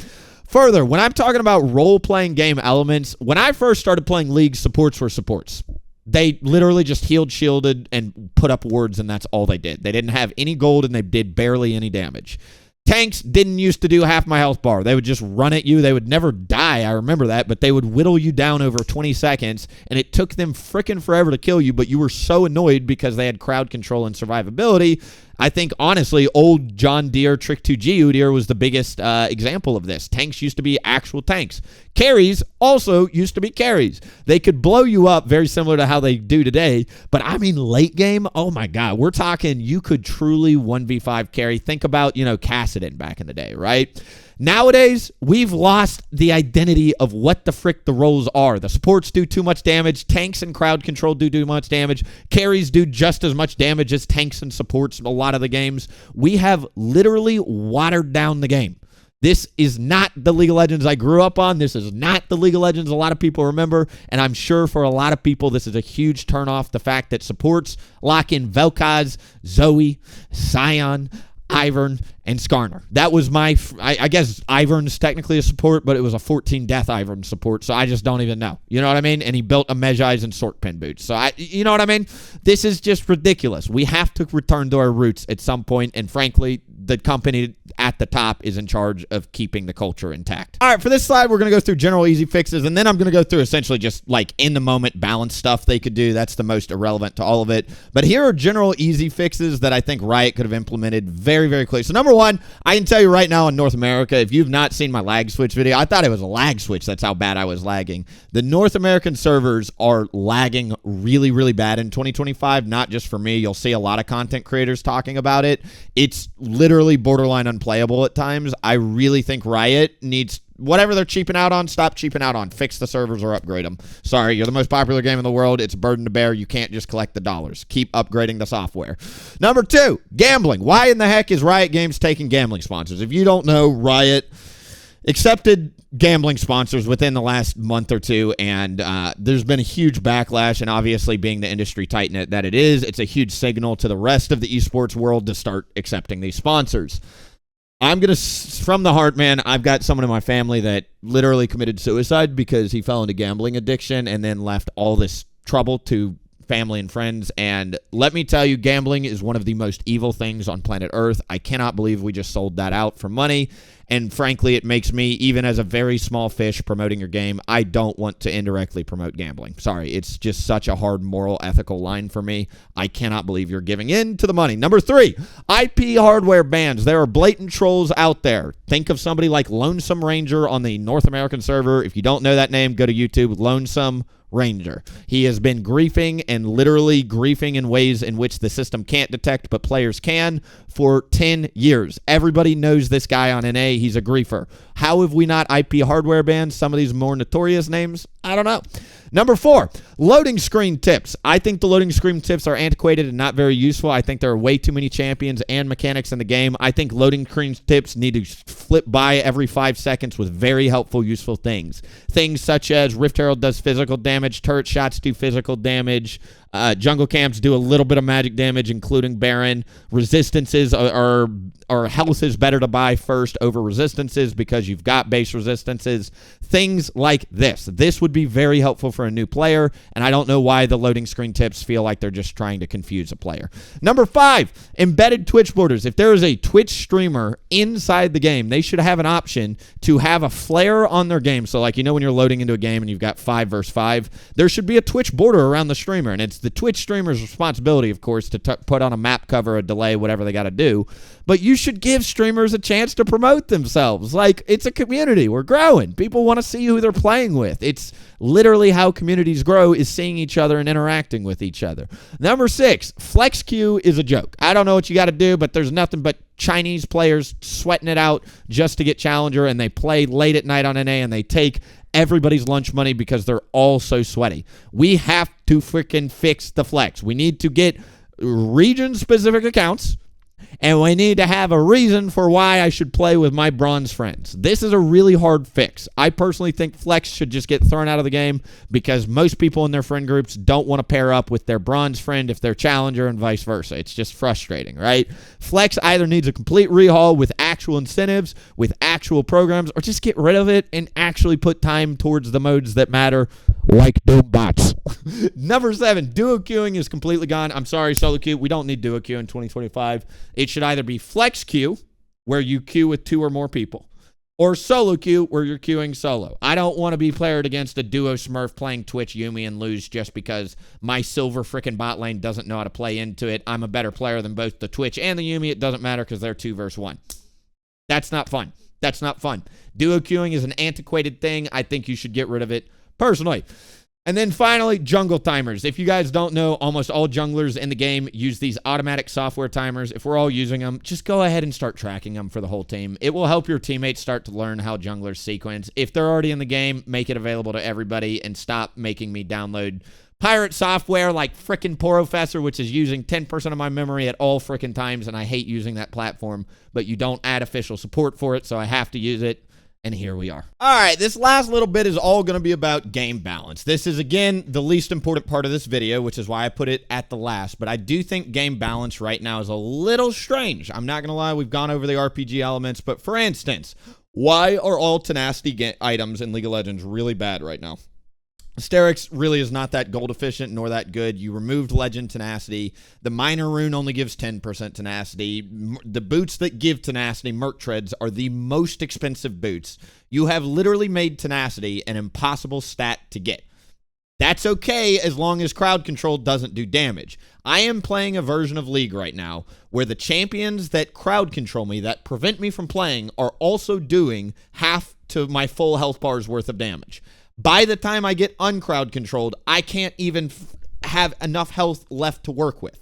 Further, when I'm talking about role-playing game elements, when I first started playing League, supports were supports. They literally just healed, shielded, and put up wards, and that's all they did. They didn't have any gold, and they did barely any damage. Tanks didn't used to do half my health bar. They would just run at you. They would never die, I remember that, but they would whittle you down over 20 seconds, and it took them frickin' forever to kill you, but you were so annoyed because they had crowd control and survivability. I think, honestly, old John Deere Trick 2G Udyr was the biggest example of this. Tanks used to be actual tanks. Carries also used to be carries. They could blow you up very similar to how they do today, but I mean late game, oh my God, we're talking you could truly 1v5 carry. Think about, Cassidon back in the day, right? Nowadays, we've lost the identity of what the frick the roles are. The supports do too much damage. Tanks and crowd control do too much damage. Carries do just as much damage as tanks and supports in a lot of the games. We have literally watered down the game. This is not the League of Legends I grew up on. This is not the League of Legends a lot of people remember. And I'm sure for a lot of people, this is a huge turnoff. The fact that supports lock in Vel'Koz, Zoe, Sion, Ivern, and Skarner. That was I guess Ivern's technically a support, but it was a 14 death Ivern support, so I just don't even know. You know what I mean? And he built a Mejai's and Sork pin boots. So you know what I mean? This is just ridiculous. We have to return to our roots at some point, and frankly, the company at the top is in charge of keeping the culture intact. All right, for this slide, we're going to go through general easy fixes, and then I'm going to go through essentially just like in-the-moment balance stuff they could do. That's the most irrelevant to all of it. But here are general easy fixes that I think Riot could have implemented very, very quickly. So number one, I can tell you right now in North America, if you've not seen my lag switch video, I thought it was a lag switch. That's how bad I was lagging. The North American servers are lagging really, really bad in 2025, not just for me. You'll see a lot of content creators talking about it. It's literally borderline unplayable at times. I really think Riot needs whatever they're cheaping out on, stop cheaping out on. Fix the servers or upgrade them. Sorry, you're the most popular game in the world. It's a burden to bear. You can't just collect the dollars. Keep upgrading the software. Number two, gambling. Why in the heck is Riot Games taking gambling sponsors? If you don't know, Riot accepted gambling sponsors within the last month or two, and there's been a huge backlash, and obviously being the industry titan that it is, it's a huge signal to the rest of the esports world to start accepting these sponsors. I'm going to, from the heart, man, I've got someone in my family that literally committed suicide because he fell into gambling addiction and then left all this trouble to family and friends. And let me tell you, gambling is one of the most evil things on planet Earth. I cannot believe we just sold that out for money. And frankly, it makes me, even as a very small fish promoting your game, I don't want to indirectly promote gambling. Sorry, it's just such a hard moral, ethical line for me. I cannot believe you're giving in to the money. Number three, IP hardware bans. There are blatant trolls out there. Think of somebody like Lonesome Ranger on the North American server. If you don't know that name, go to YouTube, Lonesome Ranger. He has been griefing and literally griefing in ways in which the system can't detect, but players can, for 10 years. Everybody knows this guy on NA. He's a griefer. How have we not IP hardware banned some of these more notorious names? I don't know. Number four, loading screen tips. I think the loading screen tips are antiquated and not very useful. I think there are way too many champions and mechanics in the game. I think loading screen tips need to flip by every 5 seconds with very helpful, useful things. Things such as Rift Herald does physical damage, turret shots do physical damage, jungle camps do a little bit of magic damage, including Baron. Resistances are health is better to buy first over resistances because you've got base resistances. Things like this. This would be very helpful for a new player, and I don't know why the loading screen tips feel like they're just trying to confuse a player. Number five, embedded Twitch borders. If there is a Twitch streamer inside the game, they should have an option to have a flare on their game. So like, when you're loading into a game and you've got 5 versus 5, there should be a Twitch border around the streamer, and it's the Twitch streamer's responsibility, of course, to put on a map cover, a delay, whatever they got to do. But you should give streamers a chance to promote themselves. Like, it's a community. We're growing. People want to see who they're playing with. It's literally how communities grow, is seeing each other and interacting with each other. Number 6, flex queue is a joke. I don't know what you got to do, but there's nothing but Chinese players sweating it out just to get Challenger, and they play late at night on NA, and they take everybody's lunch money because they're all so sweaty. We have to freaking fix the flex. We need to get region-specific accounts, and we need to have a reason for why I should play with my bronze friends. This is a really hard fix. I personally think flex should just get thrown out of the game because most people in their friend groups don't want to pair up with their bronze friend if they're challenger and vice versa. It's just frustrating, right? Flex either needs a complete rehaul with actual incentives, with actual programs, or just get rid of it and actually put time towards the modes that matter, like Doom bots. Number 7, duo queuing is completely gone. I'm sorry, solo queue. We don't need duo queue in 2025. It should either be flex queue, where you queue with 2 or more people, or solo queue, where you're queuing solo. I don't want to be paired against a duo Smurf playing Twitch Yuumi and lose just because my silver frickin' bot lane doesn't know how to play into it. I'm a better player than both the Twitch and the Yuumi. It doesn't matter because they're 2 versus 1. That's not fun. That's not fun. Duo queuing is an antiquated thing. I think you should get rid of it personally. And then finally, jungle timers. If you guys don't know, almost all junglers in the game use these automatic software timers. If we're all using them, just go ahead and start tracking them for the whole team. It will help your teammates start to learn how junglers sequence. If they're already in the game, make it available to everybody and stop making me download pirate software like frickin' Professor, which is using 10% of my memory at all frickin' times, and I hate using that platform, but you don't add official support for it, so I have to use it. And here we are. All right, this last little bit is all going to be about game balance. This is, again, the least important part of this video, which is why I put it at the last. But I do think game balance right now is a little strange. I'm not going to lie, we've gone over the RPG elements. But for instance, why are all tenacity items in League of Legends really bad right now? Asterix really is not that gold efficient nor that good. You removed Legend Tenacity. The Minor Rune only gives 10% Tenacity. The boots that give Tenacity, Merc Treads, are the most expensive boots. You have literally made Tenacity an impossible stat to get. That's okay as long as crowd control doesn't do damage. I am playing a version of League right now where the champions that crowd control me, that prevent me from playing, are also doing half to my full health bar's worth of damage. By the time I get uncrowd controlled, I can't even have enough health left to work with.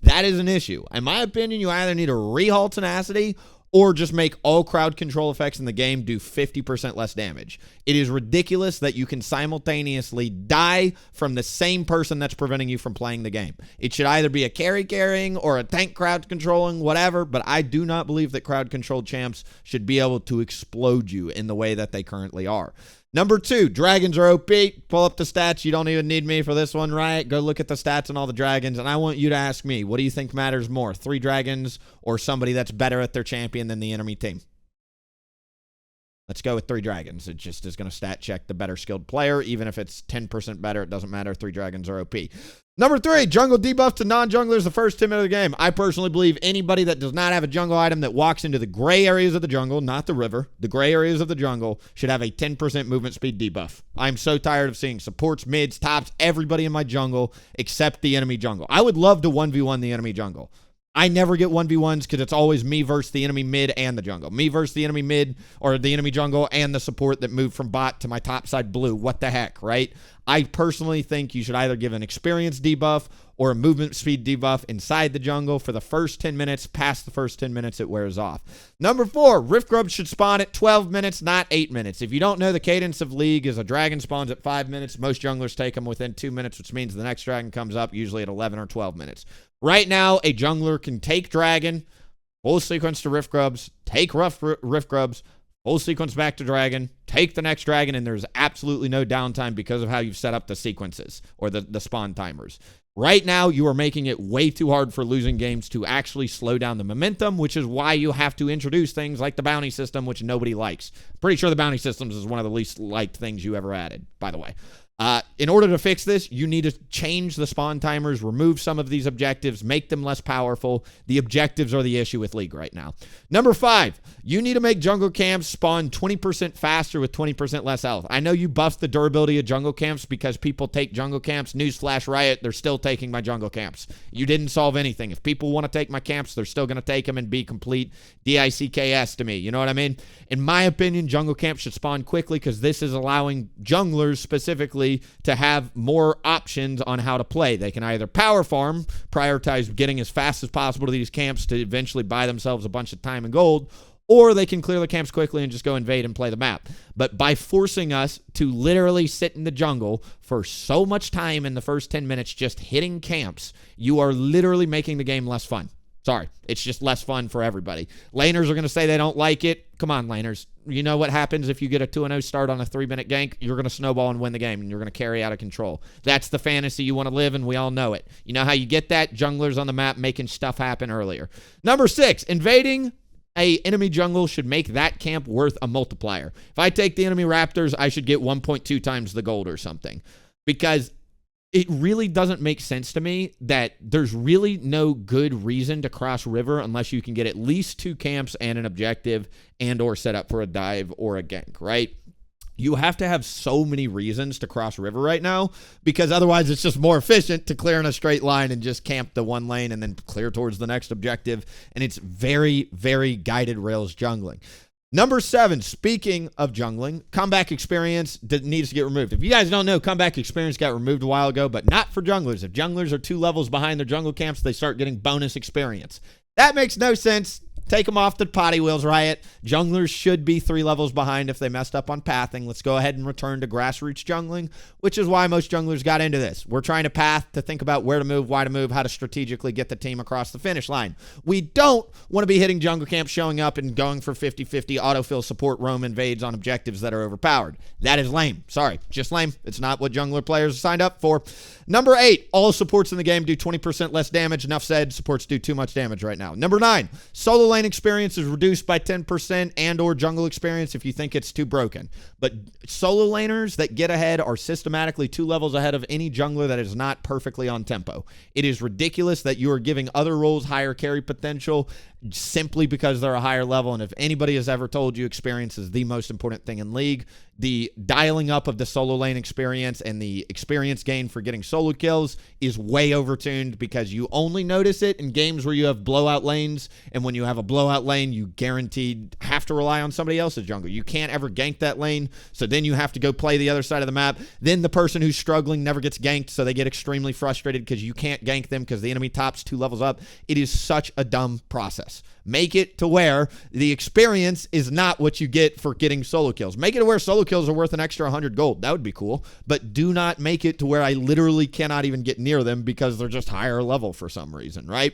That is an issue. In my opinion, you either need a rehaul Tenacity or just make all crowd control effects in the game do 50% less damage. It is ridiculous that you can simultaneously die from the same person that's preventing you from playing the game. It should either be a carrying or a tank crowd controlling, whatever, but I do not believe that crowd controlled champs should be able to explode you in the way that they currently are. Number 2, dragons are OP. Pull up the stats. You don't even need me for this one, Riot. Go look at the stats on all the dragons, and I want you to ask me, what do you think matters more, 3 dragons or somebody that's better at their champion than the enemy team? Let's go with 3 dragons. It just is going to stat check the better skilled player. Even if it's 10% better, it doesn't matter. 3 dragons are OP. Number 3, jungle debuff to non-junglers the first 10 minutes of the game. I personally believe anybody that does not have a jungle item that walks into the gray areas of the jungle, not the river, the gray areas of the jungle, should have a 10% movement speed debuff. I'm so tired of seeing supports, mids, tops, everybody in my jungle except the enemy jungle. I would love to 1v1 the enemy jungle. I never get 1v1s because it's always me versus the enemy mid and the jungle. Me versus the enemy mid or the enemy jungle and the support that moved from bot to my top side blue. What the heck, right? I personally think you should either give an experience debuff or a movement speed debuff inside the jungle for the first 10 minutes. Past the first 10 minutes, it wears off. Number 4, Rift Grubs should spawn at 12 minutes, not 8 minutes. If you don't know, the cadence of League is a dragon spawns at 5 minutes. Most junglers take them within 2 minutes, which means the next dragon comes up usually at 11 or 12 minutes. Right now, a jungler can take dragon, full sequence to Rift Grubs, take Rift Grubs, full sequence back to dragon, take the next dragon, and there's absolutely no downtime because of how you've set up the sequences or the spawn timers. Right now, you are making it way too hard for losing games to actually slow down the momentum, which is why you have to introduce things like the bounty system, which nobody likes. Pretty sure the bounty systems is one of the least liked things you ever added, by the way. In order to fix this, you need to change the spawn timers, remove some of these objectives, make them less powerful. The objectives are the issue with League right now. Number 5, you need to make jungle camps spawn 20% faster with 20% less health. I know you buffed the durability of jungle camps because people take jungle camps. Newsflash, Riot, they're still taking my jungle camps. You didn't solve anything. If people want to take my camps, they're still going to take them and be complete DICKS to me. You know what I mean? In my opinion, jungle camps should spawn quickly because this is allowing junglers specifically to have more options on how to play. They can either power farm, prioritize getting as fast as possible to these camps to eventually buy themselves a bunch of time and gold, or they can clear the camps quickly and just go invade and play the map. But by forcing us to literally sit in the jungle for so much time in the first 10 minutes just hitting camps, you are literally making the game less fun. Sorry, it's just less fun for everybody. Laners are going to say they don't like it. Come on, laners. You know what happens if you get a 2-0 start on a 3-minute gank? You're going to snowball and win the game, and you're going to carry out of control. That's the fantasy you want to live, and we all know it. You know how you get that? Junglers on the map making stuff happen earlier. Number 6, invading a enemy jungle should make that camp worth a multiplier. If I take the enemy raptors, I should get 1.2 times the gold or something. Because it really doesn't make sense to me that there's really no good reason to cross river unless you can get at least 2 camps and an objective and or set up for a dive or a gank, right? You have to have so many reasons to cross river right now because otherwise it's just more efficient to clear in a straight line and just camp the one lane and then clear towards the next objective. And it's very, very guided rails jungling. Number 7, speaking of jungling, comeback experience needs to get removed. If you guys don't know, comeback experience got removed a while ago, but not for junglers. If junglers are 2 levels behind their jungle camps, they start getting bonus experience. That makes no sense. Take them off the potty wheels, Riot. Junglers should be 3 levels behind if they messed up on pathing. Let's go ahead and return to grassroots jungling, which is why most junglers got into this. We're trying to path to think about where to move, why to move, how to strategically get the team across the finish line. We don't want to be hitting jungle camp, showing up and going for 50-50 autofill support roam invades on objectives that are overpowered. That is lame. Sorry, just lame. It's not what jungler players signed up for. Number 8, all supports in the game do 20% less damage. Enough said, supports do too much damage right now. Number 9, solo lane experience is reduced by 10% and or jungle experience if you think it's too broken. But solo laners that get ahead are systematically 2 levels ahead of any jungler that is not perfectly on tempo. It is ridiculous that you are giving other roles higher carry potential simply because they're a higher level. And if anybody has ever told you experience is the most important thing in League, the dialing up of the solo lane experience and the experience gain for getting solo kills is way overtuned because you only notice it in games where you have blowout lanes, and when you have a blowout lane, you guaranteed have to rely on somebody else's jungle. You can't ever gank that lane, so then you have to go play the other side of the map. Then the person who's struggling never gets ganked, so they get extremely frustrated because you can't gank them because the enemy top's 2 levels up. It is such a dumb process. Make it to where the experience is not what you get for getting solo kills. Make it to where solo kills are worth an extra 100 gold. That would be cool. But do not make it to where I literally cannot even get near them because they're just higher level for some reason, right?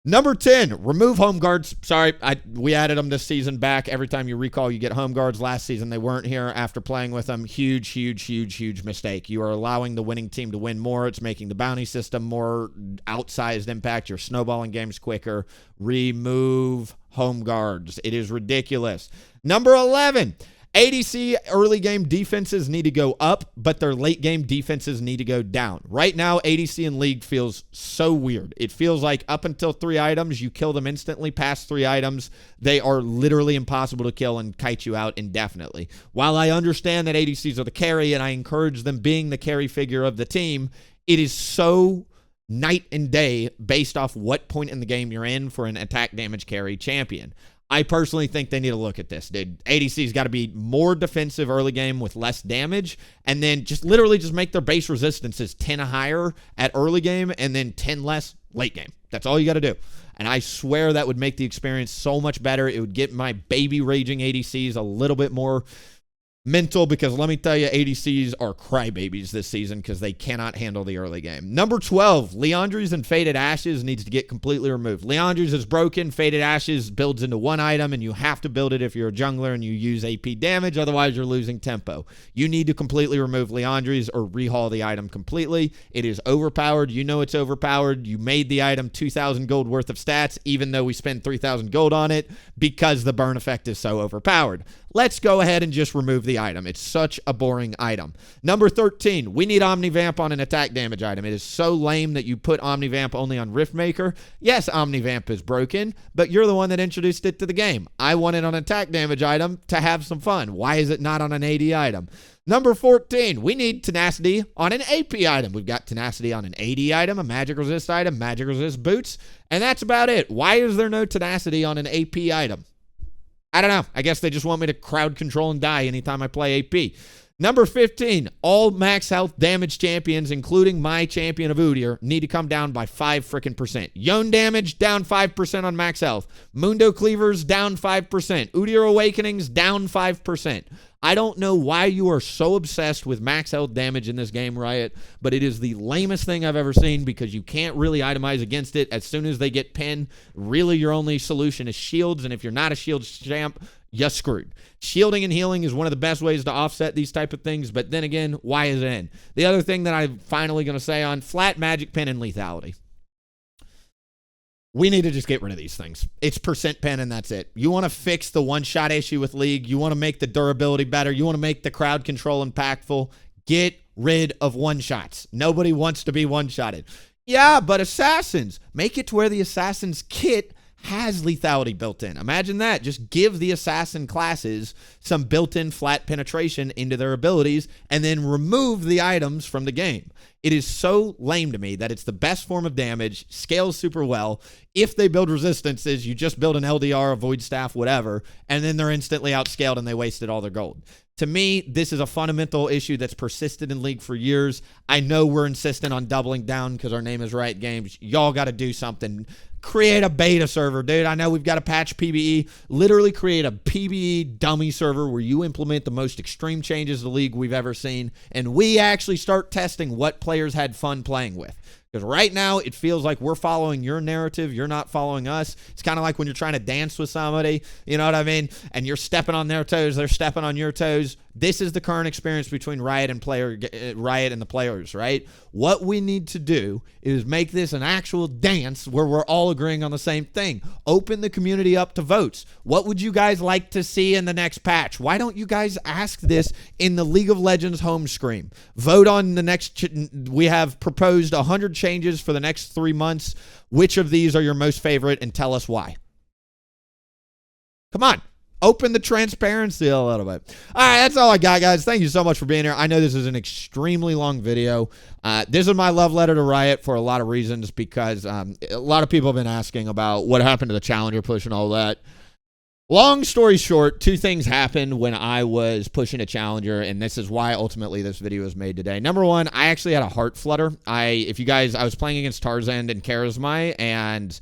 Number 10, remove home guards. Sorry, we added them this season back. Every time you recall, you get home guards. Last season, they weren't here after playing with them. Huge mistake. You are allowing the winning team to win more. It's making the bounty system more outsized impact. You're snowballing games quicker. Remove home guards. It is ridiculous. Number 11, ADC early game defenses need to go up, but their late game defenses need to go down. Right now, ADC in League feels so weird. It feels like up until 3 items, you kill them instantly. Past 3 items, they are literally impossible to kill and kite you out indefinitely. While I understand that ADCs are the carry and I encourage them being the carry figure of the team, it is so night and day based off what point in the game you're in for an attack damage carry champion. I personally think they need to look at this, dude. ADC's got to be more defensive early game with less damage, and then just literally just make their base resistances 10 higher at early game and then 10 less late game. That's all you got to do. And I swear that would make the experience so much better. It would get my baby raging ADCs a little bit more mental, because let me tell you, ADCs are crybabies this season because they cannot handle the early game. Number 12, Liandry's and Faded Ashes needs to get completely removed. Liandry's is broken. Faded Ashes builds into 1 item, and you have to build it if you're a jungler and you use AP damage. Otherwise, you're losing tempo. You need to completely remove Liandry's or rehaul the item completely. It is overpowered. You know it's overpowered. You made the item 2,000 gold worth of stats, even though we spent 3,000 gold on it, because the burn effect is so overpowered. Let's go ahead and just remove the item. It's such a boring item. Number 13, we need Omnivamp on an attack damage item. It is so lame that you put Omnivamp only on Riftmaker. Yes, Omnivamp is broken, but you're the one that introduced it to the game. I want it on an attack damage item to have some fun. Why is it not on an AD item? Number 14, we need Tenacity on an AP item. We've got Tenacity on an AD item, a Magic Resist item, Magic Resist boots, and that's about it. Why is there no Tenacity on an AP item? I don't know. I guess they just want me to crowd control and die anytime I play AP. Number 15, all max health damage champions, including my champion of Udyr, need to come down by 5% Yone damage, down 5% on max health. Mundo Cleavers, down 5%. Udyr Awakenings, down 5%. I don't know why you are so obsessed with max health damage in this game, Riot, but it is the lamest thing I've ever seen because you can't really itemize against it. As soon as they get pinned, really your only solution is shields, and if you're not a shield champ, you're screwed. Shielding and healing is one of the best ways to offset these type of things, but then again, why is it in? The other thing that I'm finally going to say on flat magic pen and lethality. We need to just get rid of these things. It's percent pen and that's it. You want to fix the one-shot issue with League. You want to make the durability better. You want to make the crowd control impactful. Get rid of one-shots. Nobody wants to be one-shotted. Yeah, but Assassins. Make it to where the Assassin's kit has lethality built in. Imagine that. Just give the assassin classes some built-in flat penetration into their abilities and then remove the items from the game. It is so lame to me that it's the best form of damage, scales super well. If they build resistances, you just build an LDR, a Void Staff, whatever, and then they're instantly outscaled and they wasted all their gold. To me, this is a fundamental issue that's persisted in League for years. I know we're insistent on doubling down because our name is Riot Games. Y'all got to do something. Create a beta server, dude. I know we've got to patch PvE. Literally create a PvE dummy server where you implement the most extreme changes the League we've ever seen, and we actually start testing what players had fun playing with. Because right now, it feels like we're following your narrative. You're not following us. It's kind of like when you're trying to dance with somebody, you know what I mean? And you're stepping on their toes. They're stepping on your toes. This is the current experience between Riot and the players, right? What we need to do is make this an actual dance where we're all agreeing on the same thing. Open the community up to votes. What would you guys like to see in the next patch? Why don't you guys ask this in the League of Legends home screen? Vote on the next. We have proposed 100 changes for the next 3 months. Which of these are your most favorite, and tell us why? Come on. Open the transparency a little bit. All right, that's all I got, guys. Thank you so much for being here. I know this is an extremely long video. This is my love letter to Riot for a lot of reasons because a lot of people have been asking about what happened to the Challenger push and all that. Long story short, two things happened when I was pushing a Challenger, and this is why ultimately this video was made today. Number one, I actually had a heart flutter. I was playing against Tarzan and Charismai, and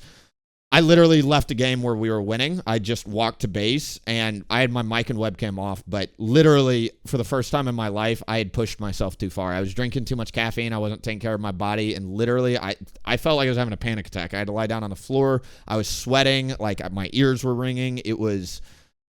I literally left a game where we were winning. I just walked to base, and I had my mic and webcam off, but literally, for the first time in my life, I had pushed myself too far. I was drinking too much caffeine. I wasn't taking care of my body, and literally, I felt like I was having a panic attack. I had to lie down on the floor. I was sweating. Like, my ears were ringing. It was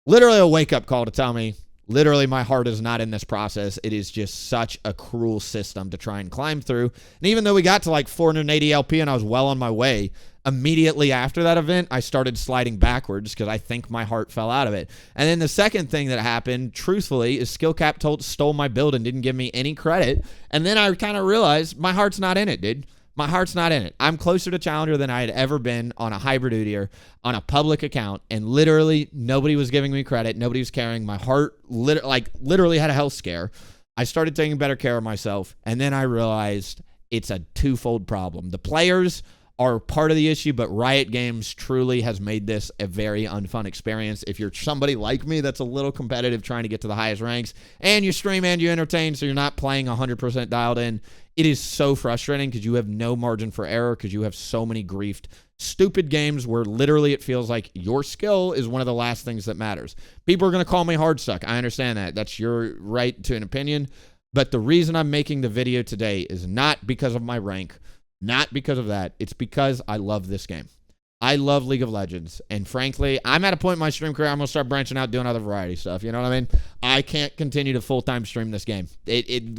literally a wake-up call to tell me, literally, my heart is not in this process. It is just such a cruel system to try and climb through. And even though we got to like 480 LP and I was well on my way, immediately after that event, I started sliding backwards because I think my heart fell out of it. And then the second thing that happened, truthfully, is Skill Cap stole my build and didn't give me any credit. And then I kind of realized my heart's not in it, dude. My heart's not in it. I'm closer to Challenger than I had ever been on a hybrid Udyr, on a public account, and literally nobody was giving me credit. Nobody was caring. My heart literally had a health scare. I started taking better care of myself, and then I realized it's a twofold problem. The players are part of the issue, but Riot Games truly has made this a very unfun experience. If you're somebody like me that's a little competitive trying to get to the highest ranks, and you stream and you entertain, so you're not playing 100% dialed in, it is so frustrating because you have no margin for error because you have so many griefed, stupid games where literally it feels like your skill is one of the last things that matters. People are going to call me hard suck. I understand that. That's your right to an opinion. But the reason I'm making the video today is not because of my rank, not because of that. It's because I love this game. I love League of Legends, and frankly, I'm at a point in my stream career I'm going to start branching out doing other variety stuff, you know what I mean? I can't continue to full-time stream this game.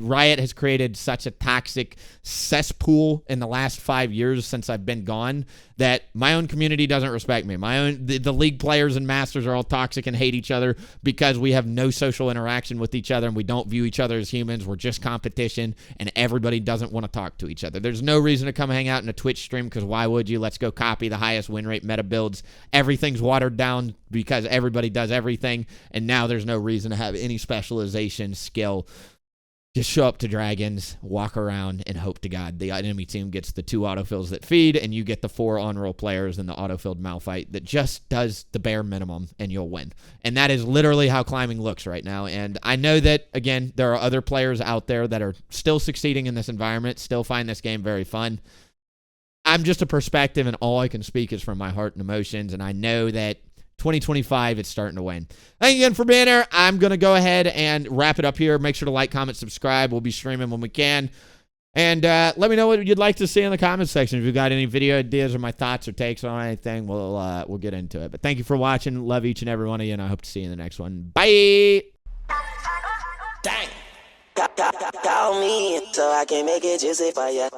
Riot has created such a toxic cesspool in the last 5 years since I've been gone that my own community doesn't respect me. The league players and masters are all toxic and hate each other because we have no social interaction with each other and we don't view each other as humans. We're just competition, and everybody doesn't want to talk to each other. There's no reason to come hang out in a Twitch stream because why would you? Let's go copy the highest win rate meta builds. Everything's watered down because everybody does everything, and now there's no reason to have any specialization, skill. Just show up to dragons, walk around, and hope to God the enemy team gets the 2 autofills that feed, and you get the 4 on-roll players in the autofilled Malphite that just does the bare minimum, and you'll win. And that is literally how climbing looks right now. And I know that, again, there are other players out there that are still succeeding in this environment, still find this game very fun. I'm just a perspective, and all I can speak is from my heart and emotions, and I know that 2025, it's starting to wane. Thank you again for being here. I'm going to go ahead and wrap it up here. Make sure to like, comment, subscribe. We'll be streaming when we can. And let me know what you'd like to see in the comments section. If you've got any video ideas or my thoughts or takes on anything, we'll get into it. But thank you for watching. Love each and every one of you, and I hope to see you in the next one. Bye! Dang! Call me so I can make it juicy for ya.